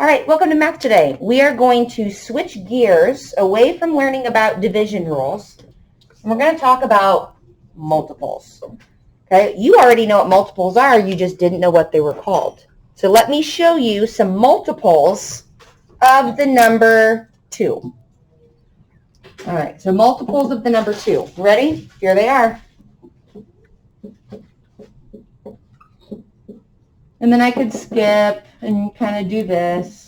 All right, welcome to Math Today. We are going to switch gears away from learning about division rules, and we're going to talk about multiples. Okay, you already know what multiples are, you just didn't know what they were called. So let me show you some multiples of the number 2. All right, so multiples of the number 2. Ready? Here they are. And then I could skip and kind of do this.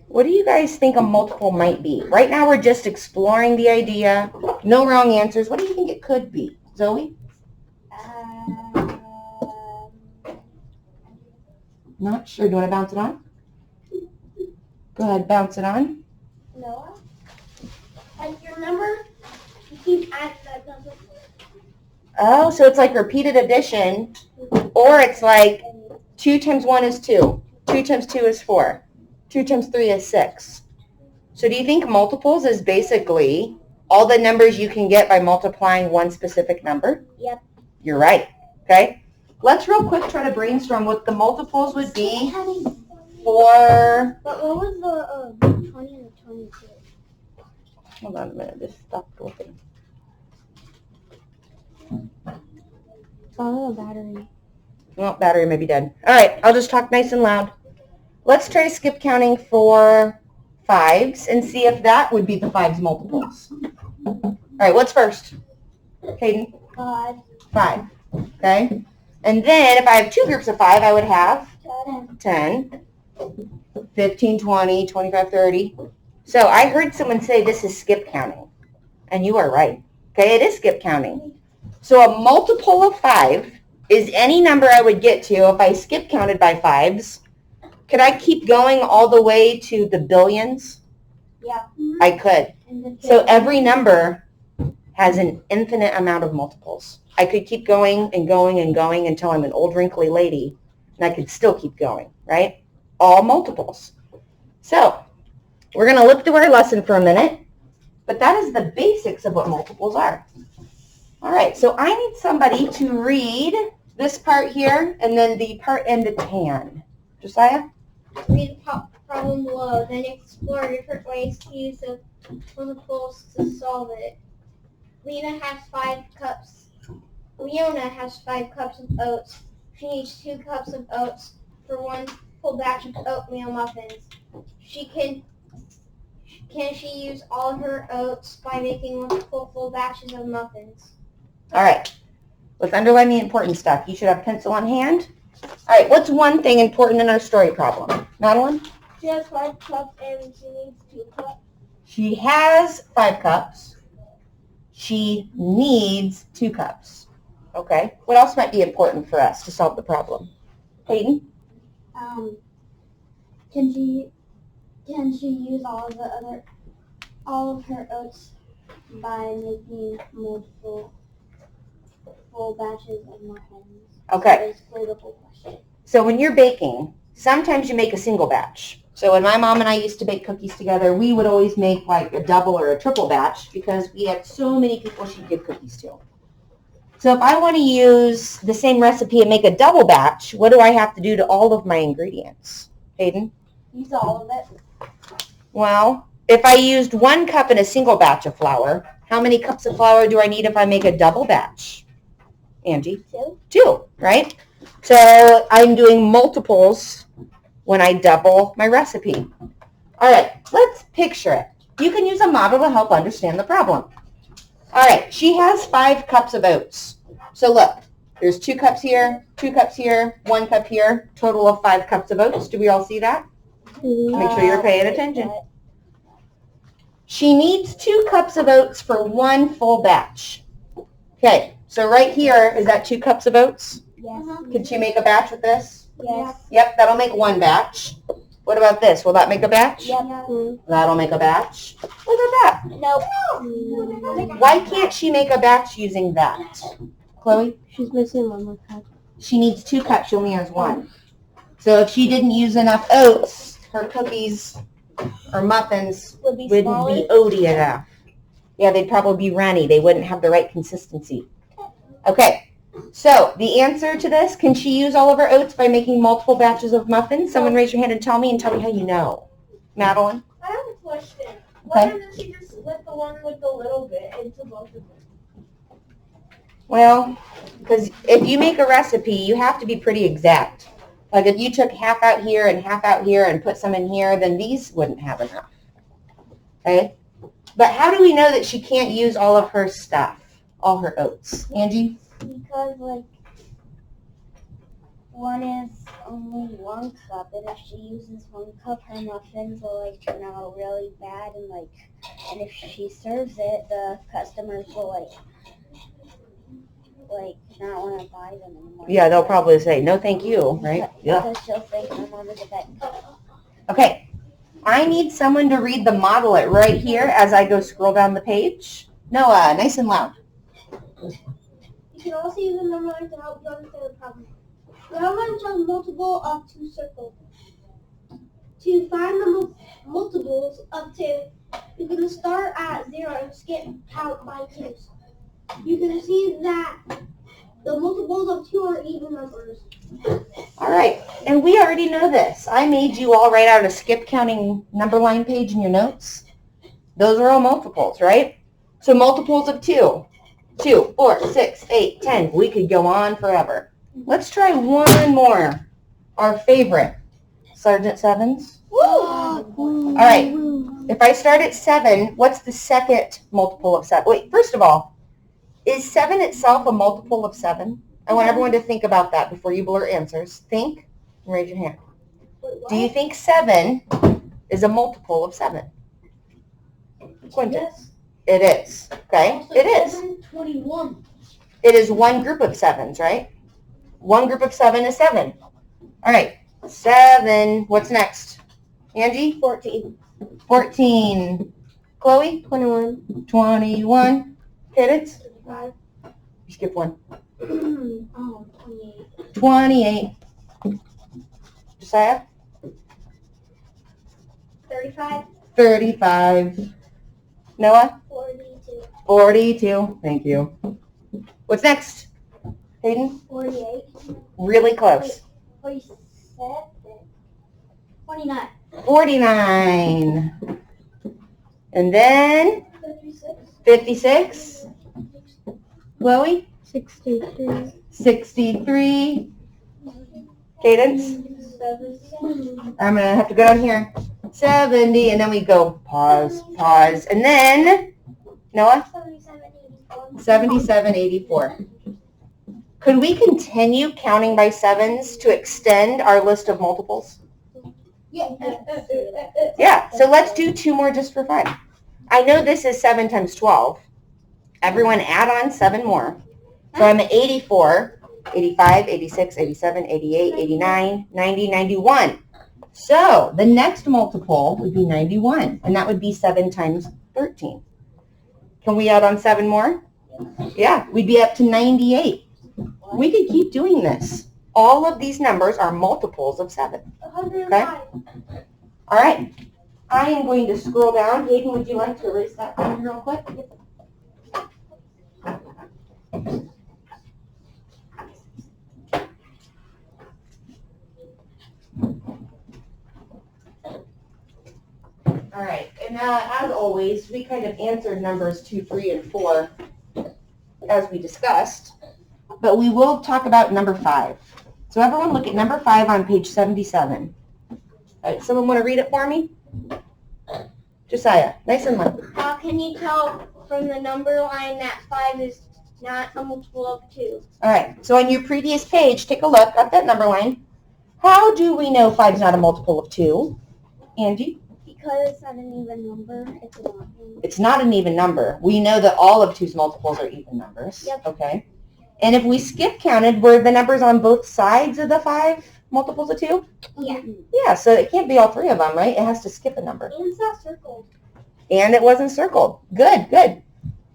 What do you guys think a multiple might be? Right now we're just exploring the idea. No wrong answers. What do you think it could be? Zoe? Not sure. Do you want to bounce it on? Go ahead, bounce it on. Noah? And you remember? You keep adding that number. Oh, so it's like repeated addition, or it's like 2 times 1 is 2. 2 times 2 is 4. 2 times 3 is 6. So do you think multiples is basically all the numbers you can get by multiplying one specific number? Yep. You're right. Okay. Let's real quick try to brainstorm what the multiples would be for... But what was the 20 and the 22? Hold on a minute. This stopped working. Oh, the battery. Well, battery may be dead. All right. I'll just talk nice and loud. Let's try to skip counting for 5s and see if that would be the 5's multiples. All right, what's first? Caden? 5. 5. Okay. And then if I have 2 groups of 5, I would have 10, 15, 20, 25, 30. So I heard someone say this is skip counting. And you are right. Okay, it is skip counting. So a multiple of 5 is any number I would get to if I skip counted by 5s. Could I keep going all the way to the billions? Yeah. I could. So every number has an infinite amount of multiples. I could keep going and going and going until I'm an old wrinkly lady, and I could still keep going, right? All multiples. So we're going to look through our lesson for a minute, but that is the basics of what multiples are. All right, so I need somebody to read this part here and then the part in the tan. Josiah? Read the problem below, then explore different ways to use the multiples to solve it. Leona has 5 cups of oats. She needs 2 cups of oats for 1 full batch of oatmeal muffins. Can she use all of her oats by making multiple full batches of muffins? All right, let's underline the important stuff. You should have a pencil on hand. All right, what's one thing important in our story problem? Madeline? She has 5 cups and she needs 2 cups. She has 5 cups. She needs 2 cups. Okay, what else might be important for us to solve the problem? Hayden? Can she use all of her oats by making multiple full batches of muffins? Okay. Basically the whole question. So when you're baking, sometimes you make a single batch. So when my mom and I used to bake cookies together, we would always make like a double or a triple batch because we had so many people she'd give cookies to. So if I want to use the same recipe and make a double batch, what do I have to do to all of my ingredients? Hayden? Use all of it. Well, if I used 1 cup in a single batch of flour, how many cups of flour do I need if I make a double batch? Angie? 2. 2, right? So I'm doing multiples when I double my recipe. All right, let's picture it. You can use a model to help understand the problem. All right, she has 5 cups of oats. So look, there's 2 cups here, 2 cups here, 1 cup here, total of 5 cups of oats. Do we all see that? Make sure you're paying attention. She needs 2 cups of oats for 1 full batch. Okay, so right here, is that 2 cups of oats? Yes. Could she make a batch with this? Yes. Yep, that'll make 1 batch. What about this? Will that make a batch? Yep. That'll make a batch. Look at that. Nope. Why can't she make a batch using that? Chloe? She's missing 1 more cup. She needs 2 cups. She only has 1. So if she didn't use enough oats, her cookies or muffins wouldn't be oaty enough. Yeah, they'd probably be runny. They wouldn't have the right consistency. Okay, So the answer to this, can she use all of her oats by making multiple batches of muffins? Someone raise your hand and tell me how you know. Madeline? I have a question. Okay. Why doesn't she just split the one with the little bit into both of them? Well, because if you make a recipe, you have to be pretty exact. Like if you took half out here and half out here and put some in here, then these wouldn't have enough. Okay? But how do we know that she can't use all of her stuff, all her oats? Angie? Because, like, one is only 1 cup, and if she uses 1 cup, her muffins will, like, turn out really bad, and if she serves it, the customers will, not want to buy them anymore. Yeah, they'll probably say, no thank you, right? Yeah. Because she'll think my mom is a bad cook. Okay. I need someone to read the model it right here as I go scroll down the page. Noah, nice and loud. You can also use a number line to help you understand the problem. The number line shows multiple of 2 circles. To find the multiples of 2, you're going to start at 0 and skip count by 2s. You can see that the multiples of 2 are even numbers. All right, and we already know this. I made you all write out a skip counting number line page in your notes. Those are all multiples, right? So multiples of 2. 2, 4, 6, 8, 10. We could go on forever. Let's try one more. Our favorite. Sergeant Sevens. Woo! All right. If I start at 7, what's the second multiple of 7? Wait, first of all, is 7 itself a multiple of 7? I want everyone to think about that before you blurt answers. Think and raise your hand. Do you think 7 is a multiple of 7? Quentin? Yes. It is. Okay? It is. 21. It is one group of 7s, right? One group of 7 is 7. All right. 7. What's next? Angie? 14. 14. Chloe? 21. 21. Cadence? 5. You skip one. 28. 28. Josiah? 35. 35. Noah? 42. 42. Thank you. What's next? Hayden? 48. Really close. 47. 29. 49. And then 56. 56. Chloe? 63. 63. Cadence? 70. I'm going to have to go down here. 70. And then we go pause, pause. And then, Noah? 77, 84. Could we continue counting by 7s to extend our list of multiples? Yeah. Yeah, so let's do 2 more just for fun. I know this is 7 times 12. Everyone add on 7 more. So I'm at 84, 85, 86, 87, 88, 89, 90, 91. So the next multiple would be 91, and that would be 7 times 13. Can we add on 7 more? Yeah, we'd be up to 98. We could keep doing this. All of these numbers are multiples of 7. 105. All right. I am going to scroll down. Hayden, would you like to erase that one real quick? All right. And as always, we kind of answered numbers 2, 3, and 4 as we discussed. But we will talk about number 5. So everyone look at number 5 on page 77. All right, someone want to read it for me? Josiah, nice and loud. How can you tell from the number line that 5 is not a multiple of 2? All right, so on your previous page, take a look at that number line. How do we know 5 is not a multiple of 2? Angie? Because it's not an even number, it's an odd number. It's not an even number. We know that all of 2's multiples are even numbers. Yep. Okay. And if we skip counted, were the numbers on both sides of the 5 multiples of 2? Yeah. Yeah, so it can't be all 3 of them, right? It has to skip a number. And it's not circled. And it wasn't circled. Good, good.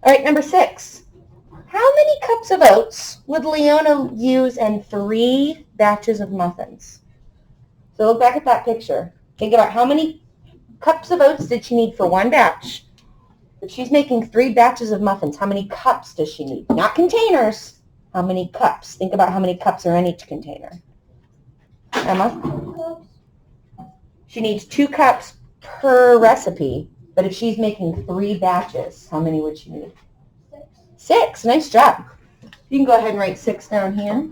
All right, number 6. How many cups of oats would Leona use in 3 batches of muffins? So look back at that picture. Think about how many cups of oats did she need for 1 batch? If she's making 3 batches of muffins, how many cups does she need? Not containers. How many cups? Think about how many cups are in each container. Emma? 2 cups. She needs 2 cups per recipe, but if she's making 3 batches, how many would she need? 6. 6. Nice job. You can go ahead and write 6 down here.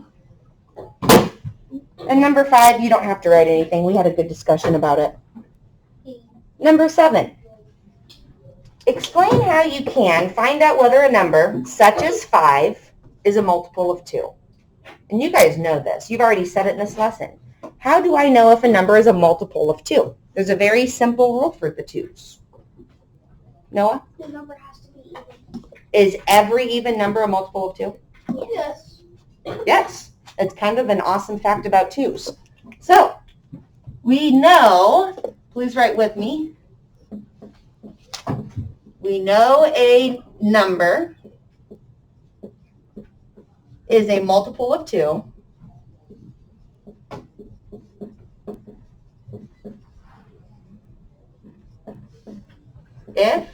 And number 5, you don't have to write anything. We had a good discussion about it. Number 7. Explain how you can find out whether a number, such as 5, is a multiple of 2. And you guys know this. You've already said it in this lesson. How do I know if a number is a multiple of 2? There's a very simple rule for the 2's. Noah? The number has to be even. Is every even number a multiple of 2? Yes. Yes. It's kind of an awesome fact about 2's. So, we know, please write with me, we know a number is a multiple of 2 if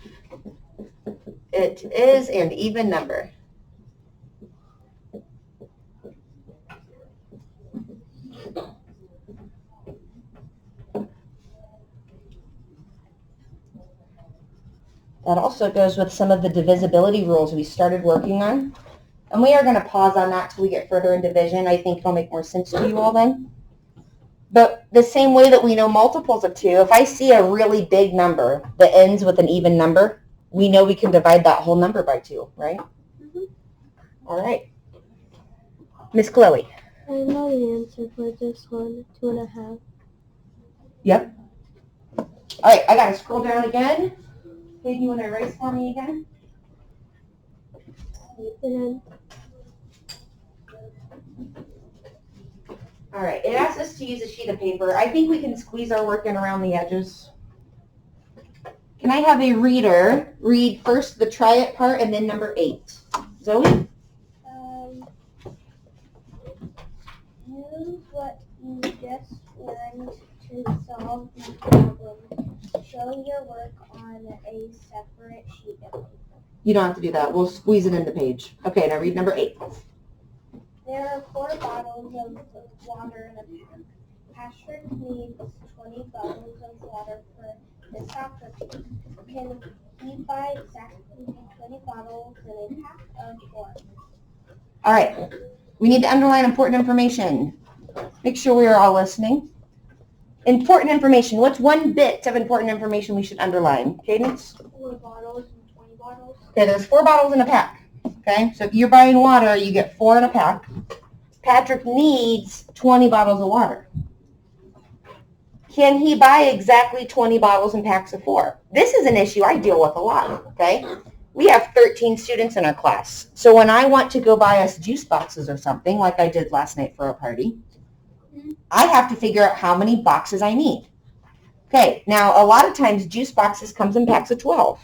it is an even number. That also goes with some of the divisibility rules we started working on. And we are going to pause on that till we get further in division. I think it'll make more sense to you all then. But the same way that we know multiples of 2, if I see a really big number that ends with an even number, we know we can divide that whole number by 2, right? Mhm. All right. Miss Chloe. I know the answer for this one, 2.5. Yep. All right, I got to scroll down again. Okay, do you want to erase for me again? And All right, it asks us to use a sheet of paper. I think we can squeeze our work in around the edges. Can I have a reader read first the try it part and then number 8? Zoe? Use what you just learned to solve the problem. Show your work on a separate sheet of paper. You don't have to do that. We'll squeeze it in the page. Okay, now read number 8. There are 4 bottles of water in a pack. Patrick needs 20 bottles of water for his soccer team. Can he buy exactly 20 bottles in a pack of 4? All right, we need to underline important information. Make sure we are all listening. Important information. What's one bit of important information we should underline? Cadence? 4 bottles and 20 bottles. Okay, there's 4 bottles in a pack. Okay, so if you're buying water, you get 4 in a pack. Patrick needs 20 bottles of water. Can he buy exactly 20 bottles in packs of 4? This is an issue I deal with a lot, okay? We have 13 students in our class. So when I want to go buy us juice boxes or something, like I did last night for a party, I have to figure out how many boxes I need. Okay, now a lot of times juice boxes comes in packs of 12.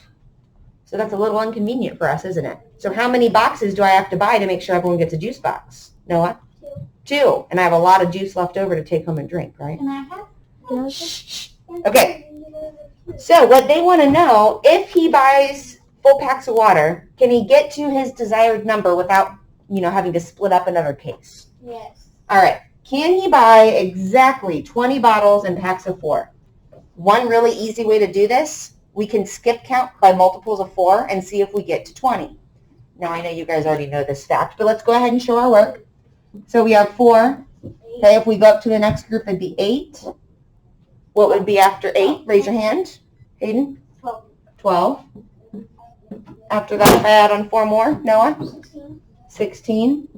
So that's a little inconvenient for us, isn't it? So how many boxes do I have to buy to make sure everyone gets a juice box? Noah? 2. And I have a lot of juice left over to take home and drink, right? Can I have? Shh. Okay. So what they want to know, if he buys full packs of water, can he get to his desired number without, having to split up another case? Yes. All right. Can he buy exactly 20 bottles in packs of 4? One really easy way to do this, we can skip count by multiples of 4 and see if we get to 20. Now, I know you guys already know this fact, but let's go ahead and show our work. So we have 4. Okay, if we go up to the next group, it'd be 8. What would be after 8? Raise your hand. Hayden? 12. 12. After that, if I add on 4 more, Noah? 16. 16.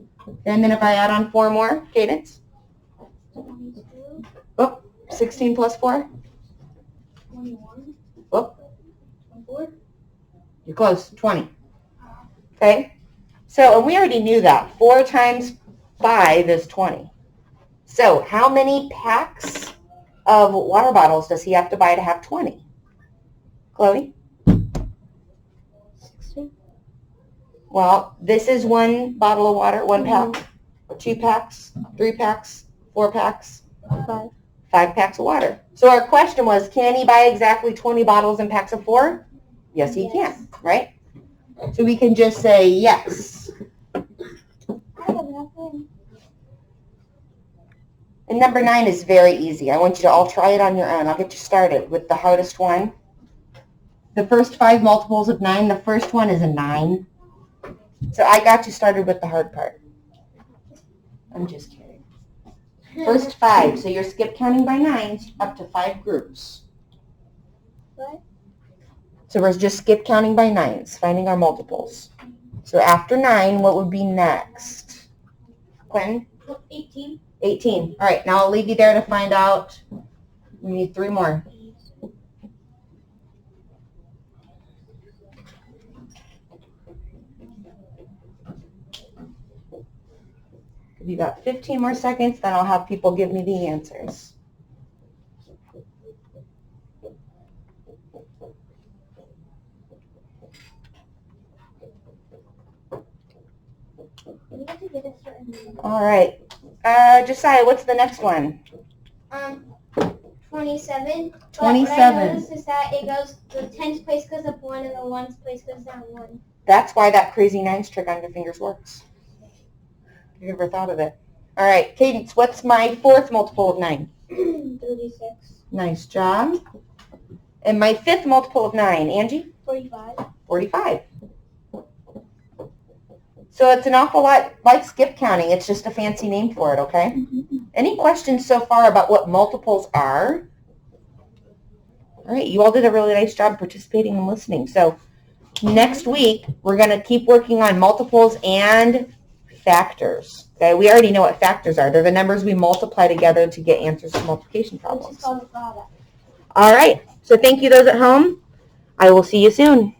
And then if I add on 4 more, Cadence? 22. Oh, 16 plus 4? 21. Oh, 24. you're close. 20. Okay? So, and we already knew that. 4 times 5 is 20. So, how many packs of water bottles does he have to buy to have 20? Chloe? 16. Well, this is 1 bottle of water, 1 pack, 2 packs, 3 packs, 4 packs, 5. 5 packs of water. So our question was, can he buy exactly 20 bottles in packs of 4? Yes, he can, right? So we can just say yes. I have a And number 9 is very easy. I want you to all try it on your own. I'll get you started with the hardest one. The first 5 multiples of 9, the first one is a 9. So I got you started with the hard part. I'm just kidding. First 5. So you're skip counting by 9s up to 5 groups. What? So we're just skip counting by 9s, finding our multiples. So after 9, what would be next? Quentin? 18. 18. All right, now I'll leave you there to find out. We need 3 more. If you got 15 more seconds, then I'll have people give me the answers. We have to get a certain number. All right. Josiah, what's the next one? 27. 27. But what I noticed is that it goes, the 10's place goes up 1 and the 1's place goes down 1. That's why that crazy 9s trick on your fingers works. You ever thought of it? All right, Cadence, what's my 4th multiple of 9? 36. Nice job. And my 5th multiple of 9, Angie? 45. 45. So it's an awful lot like skip counting. It's just a fancy name for it, okay? Any questions so far about what multiples are? All right, you all did a really nice job participating and listening. So next week, we're going to keep working on multiples and factors. Okay, we already know what factors are. They're the numbers we multiply together to get answers to multiplication Which problems. is called a product. All right, so thank you those at home. I will see you soon.